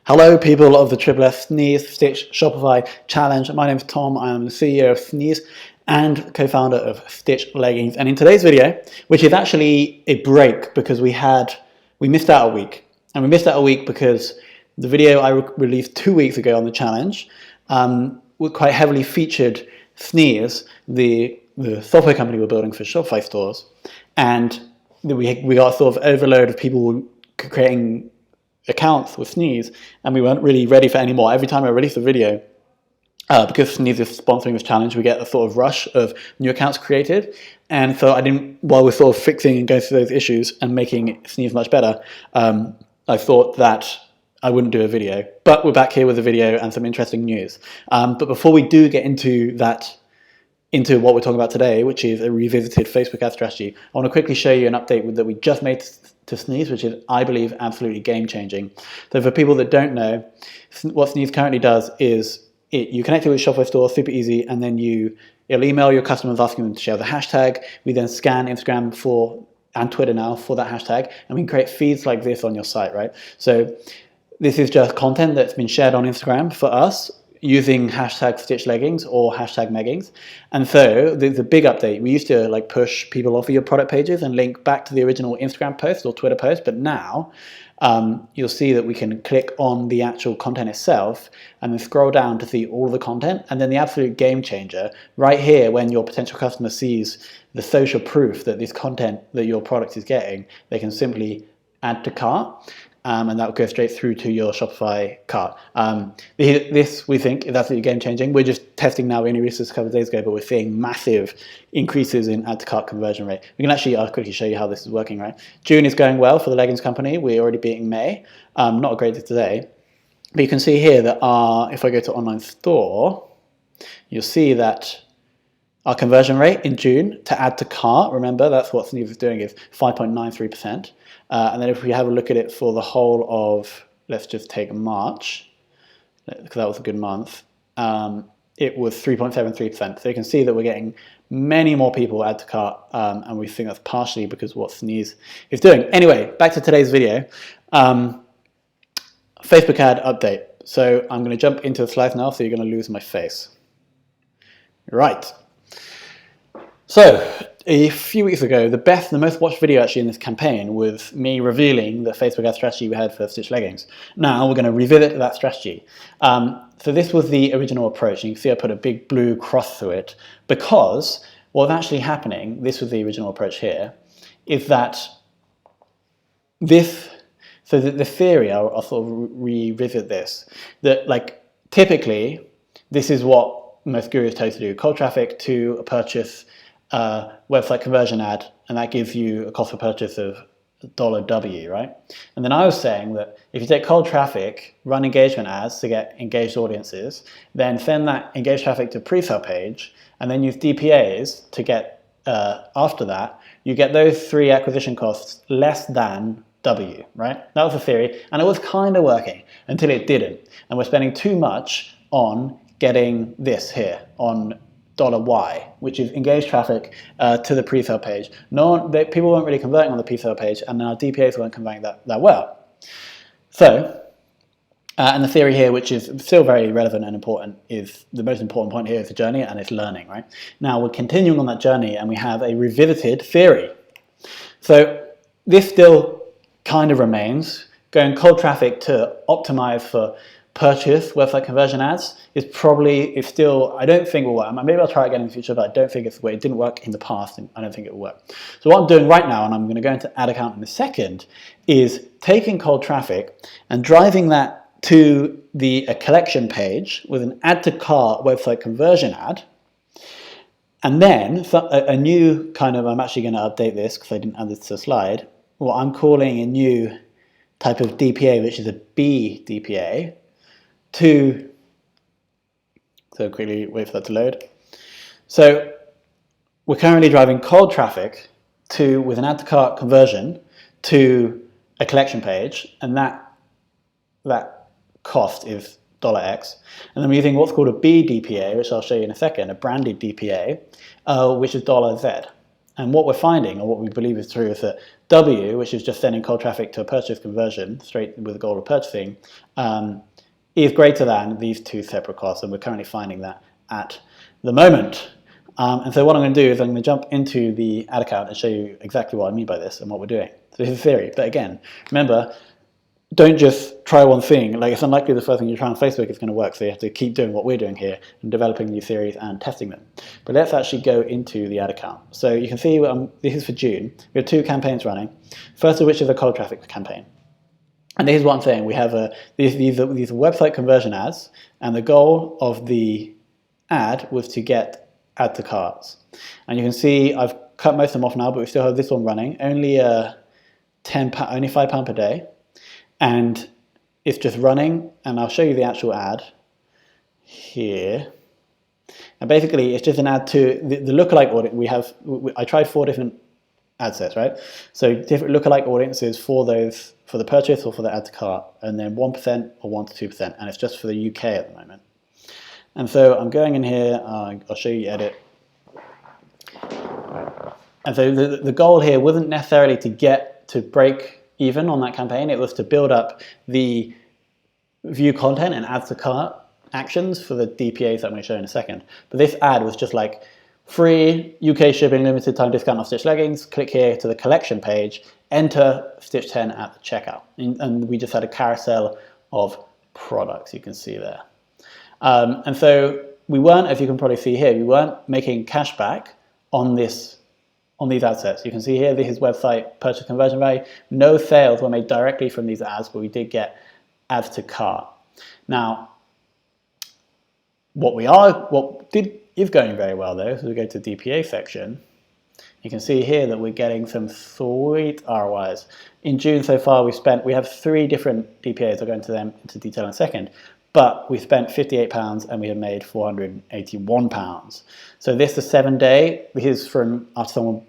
Hello people of the Triple F Sneeze Stitch Shopify Challenge. My name is Tom. I am the CEO of Sneeze and co-founder of Stitch Leggings. And in today's video, which is actually a break because we missed out a week. And we missed out a week because the video I released 2 weeks ago on the challenge quite heavily featured Sneeze, the software company we're building for Shopify stores. And we got a sort of overload of people creating accounts with Sneeze, and we weren't really ready for any more. Every time I release a video, because Sneeze is sponsoring this challenge, we get a sort of rush of new accounts created. And so while we're sort of fixing and going through those issues and making Sneeze much better, I thought that I wouldn't do a video. But we're back here with a video and some interesting news. But before we do get into what we're talking about today, which is a revisited Facebook ad strategy, I want to quickly show you an update that we just made to Sneeze, which is, I believe, absolutely game-changing. So for people that don't know, what Sneeze currently does is you connect it with Shopify Store, super easy, and then it'll email your customers asking them to share the hashtag. We then scan Instagram and Twitter now for that hashtag, and we can create feeds like this on your site, right? So this is just content that's been shared on Instagram for us, using hashtag Stitch Leggings or hashtag Meggings. And so the big update, we used to push people off of your product pages and link back to the original Instagram post or Twitter post, but now you'll see that we can click on the actual content itself and then scroll down to see all of the content. And then the absolute game changer right here, when your potential customer sees the social proof that this content that your product is getting, they can simply add to cart. And that will go straight through to your Shopify cart. This, we think, is absolutely game-changing. We're just testing now. We only released this a couple of days ago, but we're seeing massive increases in add-to-cart conversion rate. We can actually, I'll quickly show you how this is working, right? June is going well for the leggings company. We're already beating May. Not a great day today. But you can see here that if I go to online store, you'll see that our conversion rate in June to add to cart, remember, that's what Sneeze is doing, is 5.93%. And then if we have a look at it for the whole of, let's just take March, because that was a good month, it was 3.73%. So you can see that we're getting many more people add to cart, and we think that's partially because of what Sneeze is doing. Anyway, back to today's video. Facebook ad update. So I'm going to jump into the slides now, so you're going to lose my face. Right. So, a few weeks ago, the most watched video actually in this campaign was me revealing the Facebook ad strategy we had for Stitch Leggings. Now we're going to revisit that strategy. So this was the original approach. You can see I put a big blue cross through it because what's actually happening, this was the original approach here, is that the theory, I'll sort of revisit this, that typically this is what most gurus tell you to do, cold traffic to a purchase website conversion ad, and that gives you a cost per purchase of $W, right? And then I was saying that if you take cold traffic, run engagement ads to get engaged audiences, then send that engaged traffic to a pre-sale page, and then use DPAs to get, after that, you get those three acquisition costs less than W, right? That was the theory, and it was kind of working until it didn't. And we're spending too much on getting this here, on $Y, which is engaged traffic to the pre-sale page. People weren't really converting on the pre-sale page, and our DPAs weren't converting that well. So, and the theory here, which is still very relevant and important, is the most important point here is the journey, and it's learning, right? Now we're continuing on that journey, and we have a revisited theory. So this still kind of remains. Going cold traffic to optimize for purchase website conversion ads is still, I don't think will work. Maybe I'll try it again in the future, but I don't think it's the way. It didn't work in the past, and I don't think it will work. So what I'm doing right now, and I'm going to go into ad account in a second, is taking cold traffic and driving that to a collection page with an add to cart website conversion ad. And then a new kind of, I'm actually going to update this because I didn't add this to the slide, what I'm calling a new type of DPA, which is a B DPA, so quickly wait for that to load. So we're currently driving cold traffic with an add to cart conversion to a collection page, and that cost is $X. And then we're using what's called a B DPA, which I'll show you in a second, a branded DPA, which is $Z. And what we're finding, or what we believe is true, is that W, which is just sending cold traffic to a purchase conversion straight with the goal of purchasing, is greater than these two separate costs, and we're currently finding that at the moment. And so what I'm going to do is I'm going to jump into the ad account and show you exactly what I mean by this and what we're doing. So this is theory, but again, remember, don't just try one thing. Like, it's unlikely the first thing you try on Facebook is going to work, so you have to keep doing what we're doing here and developing new theories and testing them. But let's actually go into the ad account. So you can see this is for June. We have 2 campaigns running. First of which is a cold traffic campaign. And this is what I'm saying. We have these are website conversion ads, and the goal of the ad was to get add to carts. And you can see I've cut most of them off now, but we still have this one running. Only only £5 per day. And it's just running, and I'll show you the actual ad here. And basically, it's just an ad to the lookalike audience. I tried 4 different ad sets, right? So different lookalike audiences for the purchase or for the add to cart, and then 1% or 1 to 2%, and it's just for the UK at the moment. And so I'm going in here. I'll show you edit. And so the goal here wasn't necessarily to break even on that campaign. It was to build up the view content and add to cart actions for the DPAs that I'm going to show in a second. But this ad was just like free UK shipping, limited time discount on Stitch leggings. Click here to the collection page, enter Stitch 10 at the checkout. And we just had a carousel of products you can see there. And so we weren't, as you can probably see here, we weren't making cash back on these ad sets. You can see here, this is website purchase conversion value. No sales were made directly from these ads, but we did get ads to cart. Now, what is going very well though, so we go to the DPA section. You can see here that we're getting some sweet ROIs. In June so far, we have 3 different DPAs. I'll go into them into detail in a second. But we spent £58 and we have made £481. So this is 7-day. This is from after someone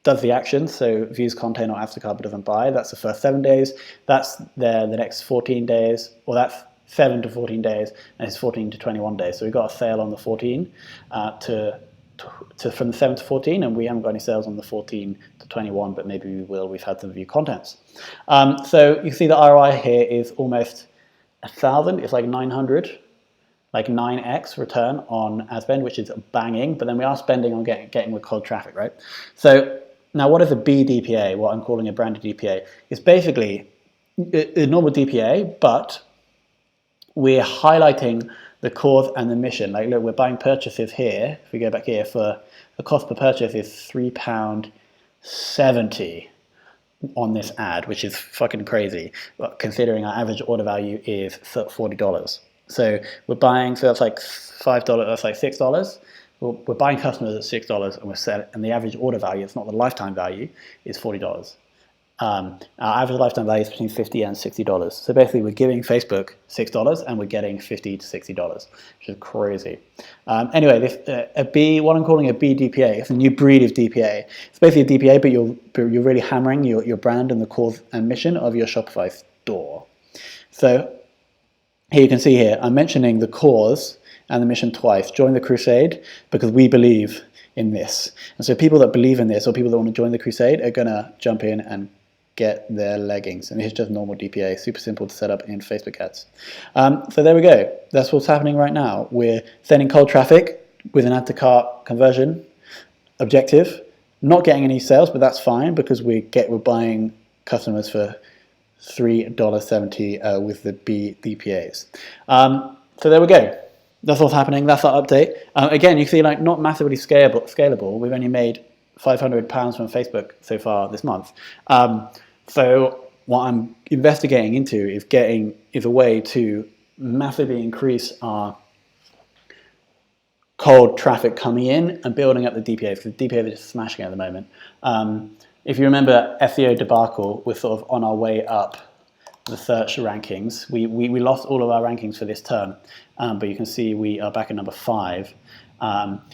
does the action, so views content or adds to cart but doesn't buy. That's the first 7 days. That's the next 14 days, or that's 7 to 14 days, and it's 14 to 21 days. So we got a sale on the 14 from the 7 to 14, and we haven't got any sales on the 14 to 21, but maybe we will. We've had some view contents. So you see the ROI here is almost 1,000. It's like 900, like 9x return on ad spend, which is banging. But then we are spending on getting the cold traffic, right? So now, what is a BDPA? What I'm calling a branded DPA is basically a normal DPA, but we're highlighting the cause and the mission. Like, look, we're buying purchases here. If we go back here, for the cost per purchase is £3.70 on this ad, which is fucking crazy, considering our average order value is $40. So we're buying, so that's like $5, that's like $6. We're buying customers at $6, and we're selling, and the average order value, it's not the lifetime value, is $40. Our average lifetime value is between $50 and $60. So basically, we're giving Facebook $6 and we're getting $50 to $60, which is crazy. Anyway, what I'm calling a BDPA, it's a new breed of DPA. It's basically a DPA, but you're really hammering your brand and the cause and mission of your Shopify store. So here you can see here, I'm mentioning the cause and the mission twice. Join the crusade because we believe in this. And so people that believe in this, or people that want to join the crusade, are going to jump in and get their leggings. And it's just normal DPA, super simple to set up in Facebook ads. So there we go. That's what's happening right now. We're sending cold traffic with an add to cart conversion objective, not getting any sales, but that's fine because we're buying customers for $3.70 with the BDPAs. So there we go. That's what's happening. That's our update. Again, you see, like, not massively scalable. We've only made £500 from Facebook so far this month. So what I'm investigating into is a way to massively increase our cold traffic coming in and building up the DPAs, because the DPAs are just smashing at the moment. If you remember SEO debacle, we're sort of on our way up the search rankings. We lost all of our rankings for this term, but you can see we are back at number 5.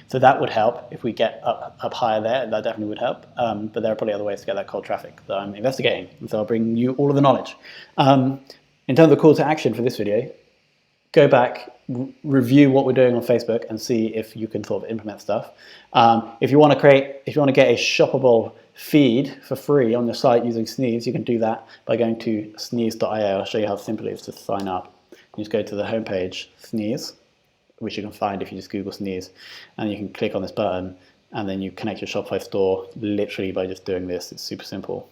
So that would help if we get up higher there. That definitely would help. But there are probably other ways to get that cold traffic that I'm investigating. And so I'll bring you all of the knowledge. In terms of call to action for this video, go back, review what we're doing on Facebook and see if you can sort of implement stuff. If you want to get a shoppable feed for free on your site using Sneeze, you can do that by going to sneeze.io. I'll show you how simple it is to sign up. You just go to the homepage, Sneeze, which you can find if you just Google Sneeze, and you can click on this button, and then you connect your Shopify store literally by just doing this. It's super simple.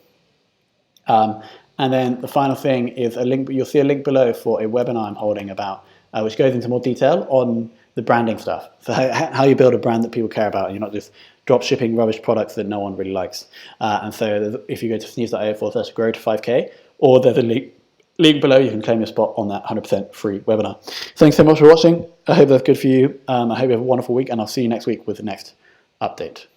And then the final thing is a link. You'll see a link below for a webinar I'm holding about, which goes into more detail on the branding stuff. So how you build a brand that people care about, and you're not just drop shipping rubbish products that no one really likes. And so if you go to sneeze.io/grow to 5K, or there's a link below, you can claim your spot on that 100% free webinar. Thanks so much for watching. I hope that's good for you. I hope you have a wonderful week, and I'll see you next week with the next update.